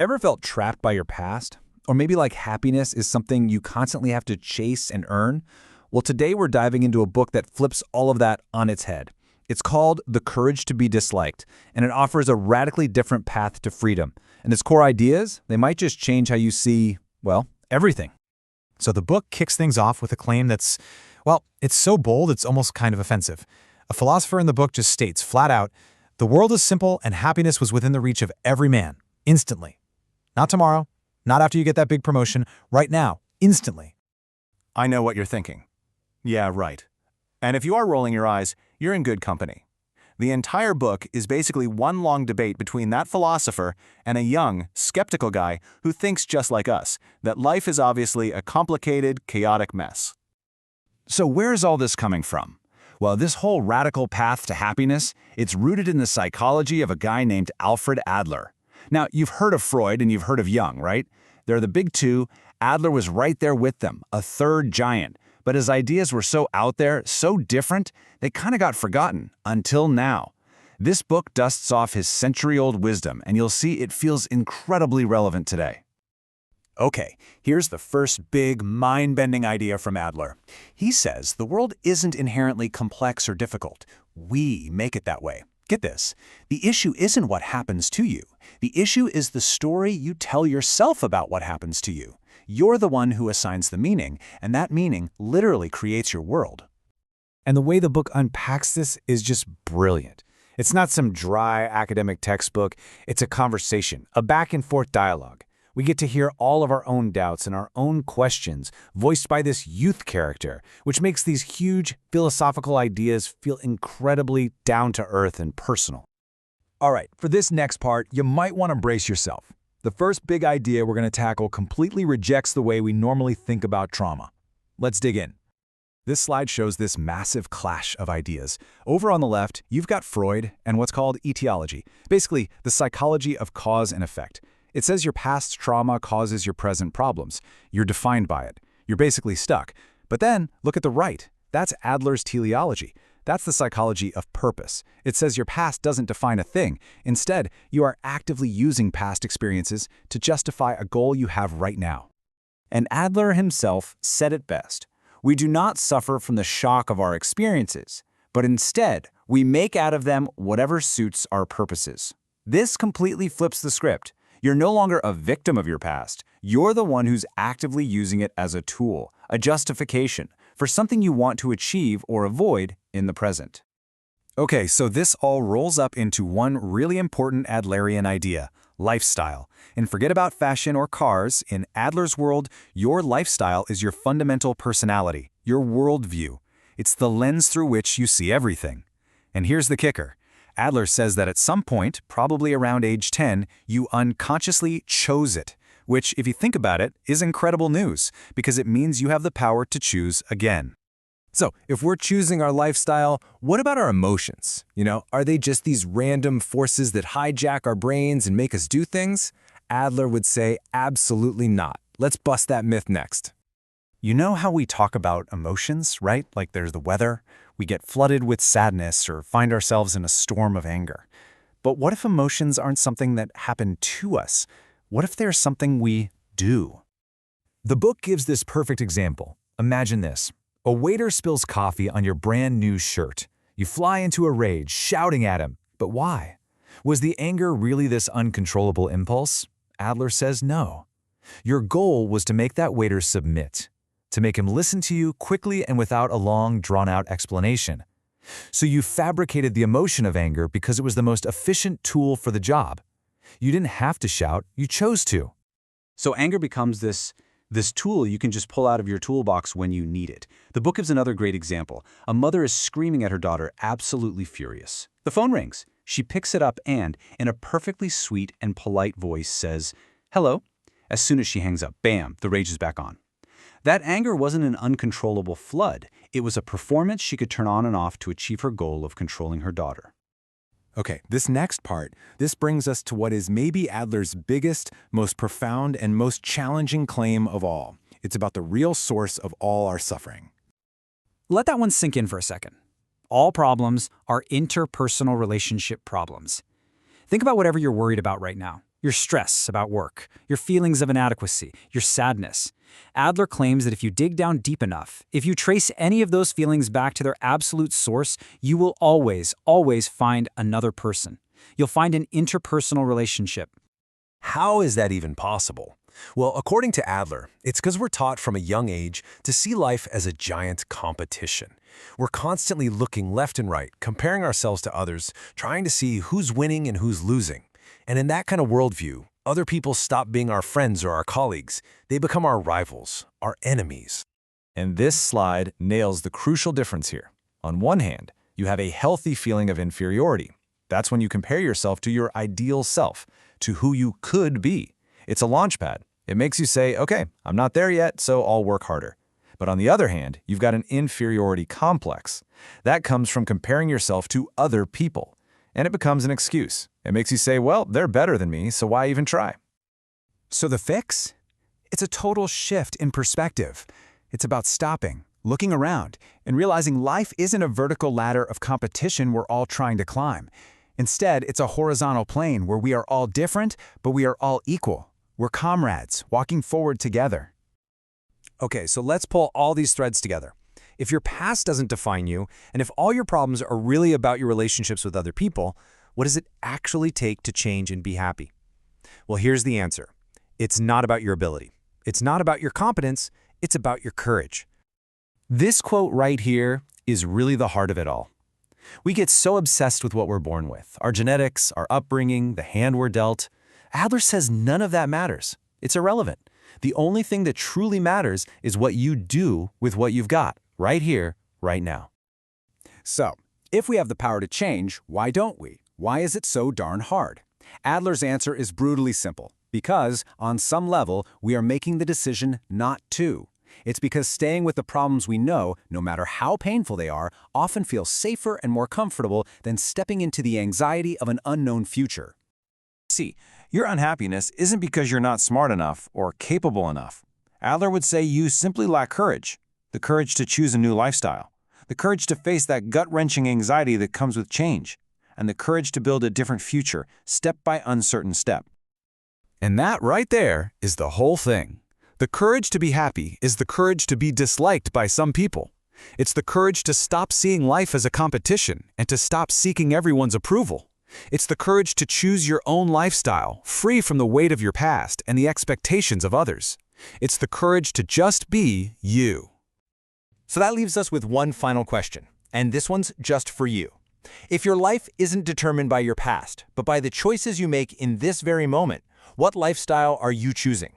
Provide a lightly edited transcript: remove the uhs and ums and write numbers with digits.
Ever felt trapped by your past? Or maybe like happiness is something you constantly have to chase and earn? Well, today we're diving into a book that flips all of that on its head. It's called The Courage to be Disliked, and it offers a radically different path to freedom. And its core ideas, they might just change how you see, well, everything. So the book kicks things off with a claim that's, well, it's so bold it's almost kind of offensive. A philosopher in the book just states flat out, the world is simple and happiness was within the reach of every man, instantly. Not tomorrow, not after you get that big promotion, right now, instantly. I know what you're thinking. Yeah, right. And if you are rolling your eyes, you're in good company. The entire book is basically one long debate between that philosopher and a young, skeptical guy who thinks just like us, that life is obviously a complicated, chaotic mess. So where is all this coming from? Well, this whole radical path to happiness, it's rooted in the psychology of a guy named Alfred Adler. Now, you've heard of Freud and you've heard of Jung, right? They're the big two. Adler was right there with them, a third giant. But his ideas were so out there, so different, they kind of got forgotten, until now. This book dusts off his century-old wisdom, and you'll see it feels incredibly relevant today. Okay, here's the first big, mind-bending idea from Adler. He says the world isn't inherently complex or difficult. We make it that way. Get this, the issue isn't what happens to you. The issue is the story you tell yourself about what happens to you. You're the one who assigns the meaning, and that meaning literally creates your world. And the way the book unpacks this is just brilliant. It's not some dry academic textbook, it's a conversation, a back-and-forth dialogue. We get to hear all of our own doubts and our own questions voiced by this youth character, which makes these huge philosophical ideas feel incredibly down-to-earth and personal. All right, for this next part, you might want to brace yourself. The first big idea we're going to tackle completely rejects the way we normally think about trauma. Let's dig in. This slide shows this massive clash of ideas. Over on the left, you've got Freud and what's called etiology, basically the psychology of cause and effect. It says your past trauma causes your present problems. You're defined by it. You're basically stuck. But then, look at the right. That's Adler's teleology. That's the psychology of purpose. It says your past doesn't define a thing. Instead, you are actively using past experiences to justify a goal you have right now. And Adler himself said it best. We do not suffer from the shock of our experiences, but instead, we make out of them whatever suits our purposes. This completely flips the script. You're no longer a victim of your past. You're the one who's actively using it as a tool, a justification, for something you want to achieve or avoid in the present. Okay, so this all rolls up into one really important Adlerian idea, lifestyle. And forget about fashion or cars. In Adler's world, your lifestyle is your fundamental personality, your worldview. It's the lens through which you see everything. And here's the kicker. Adler says that at some point, probably around age 10, you unconsciously chose it, which, if you think about it, is incredible news, because it means you have the power to choose again. So, if we're choosing our lifestyle, what about our emotions? Are they just these random forces that hijack our brains and make us do things? Adler would say absolutely not. Let's bust that myth next. You know how we talk about emotions, right? Like there's the weather. We get flooded with sadness or find ourselves in a storm of anger. But what if emotions aren't something that happen to us? What if they're something we do? The book gives this perfect example. Imagine this. A waiter spills coffee on your brand new shirt. You fly into a rage, shouting at him. But why? Was the anger really this uncontrollable impulse? Adler says no. Your goal was to make that waiter submit, to make him listen to you quickly and without a long, drawn-out explanation. So you fabricated the emotion of anger because it was the most efficient tool for the job. You didn't have to shout, you chose to. So anger becomes this tool you can just pull out of your toolbox when you need it. The book gives another great example. A mother is screaming at her daughter, absolutely furious. The phone rings. She picks it up and, in a perfectly sweet and polite voice, says, "Hello." As soon as she hangs up, bam, the rage is back on. That anger wasn't an uncontrollable flood. It was a performance she could turn on and off to achieve her goal of controlling her daughter. Okay, this next part, this brings us to what is maybe Adler's biggest, most profound, and most challenging claim of all. It's about the real source of all our suffering. Let that one sink in for a second. All problems are interpersonal relationship problems. Think about whatever you're worried about right now. your stress about work, your feelings of inadequacy, your sadness. Adler claims that if you dig down deep enough, if you trace any of those feelings back to their absolute source, you will always, always find another person. You'll find an interpersonal relationship. How is that even possible? Well, according to Adler, it's because we're taught from a young age to see life as a giant competition. We're constantly looking left and right, comparing ourselves to others, trying to see who's winning and who's losing. And in that kind of worldview, other people stop being our friends or our colleagues. They become our rivals, our enemies. And this slide nails the crucial difference here. On one hand, you have a healthy feeling of inferiority. That's when you compare yourself to your ideal self, to who you could be. It's a launchpad. It makes you say, okay, I'm not there yet, so I'll work harder. But on the other hand, you've got an inferiority complex. That comes from comparing yourself to other people. And it becomes an excuse. It makes you say, well, they're better than me, so why even try? So the fix? It's a total shift in perspective. It's about stopping, looking around, and realizing life isn't a vertical ladder of competition we're all trying to climb. Instead, it's a horizontal plane where we are all different, but we are all equal. We're comrades, walking forward together. Okay, so let's pull all these threads together. If your past doesn't define you, and if all your problems are really about your relationships with other people, what does it actually take to change and be happy? Well, here's the answer. It's not about your ability. It's not about your competence. It's about your courage. This quote right here is really the heart of it all. We get so obsessed with what we're born with, our genetics, our upbringing, the hand we're dealt. Adler says none of that matters. It's irrelevant. The only thing that truly matters is what you do with what you've got, right here, right now. So, if we have the power to change, why don't we? Why is it so darn hard? Adler's answer is brutally simple. Because, on some level, we are making the decision not to. It's because staying with the problems we know, no matter how painful they are, often feels safer and more comfortable than stepping into the anxiety of an unknown future. See, your unhappiness isn't because you're not smart enough or capable enough. Adler would say you simply lack courage. The courage to choose a new lifestyle. The courage to face that gut-wrenching anxiety that comes with change. And the courage to build a different future, step by uncertain step. And that right there is the whole thing. The courage to be happy is the courage to be disliked by some people. It's the courage to stop seeing life as a competition and to stop seeking everyone's approval. It's the courage to choose your own lifestyle, free from the weight of your past and the expectations of others. It's the courage to just be you. So that leaves us with one final question, and this one's just for you. If your life isn't determined by your past, but by the choices you make in this very moment, what lifestyle are you choosing?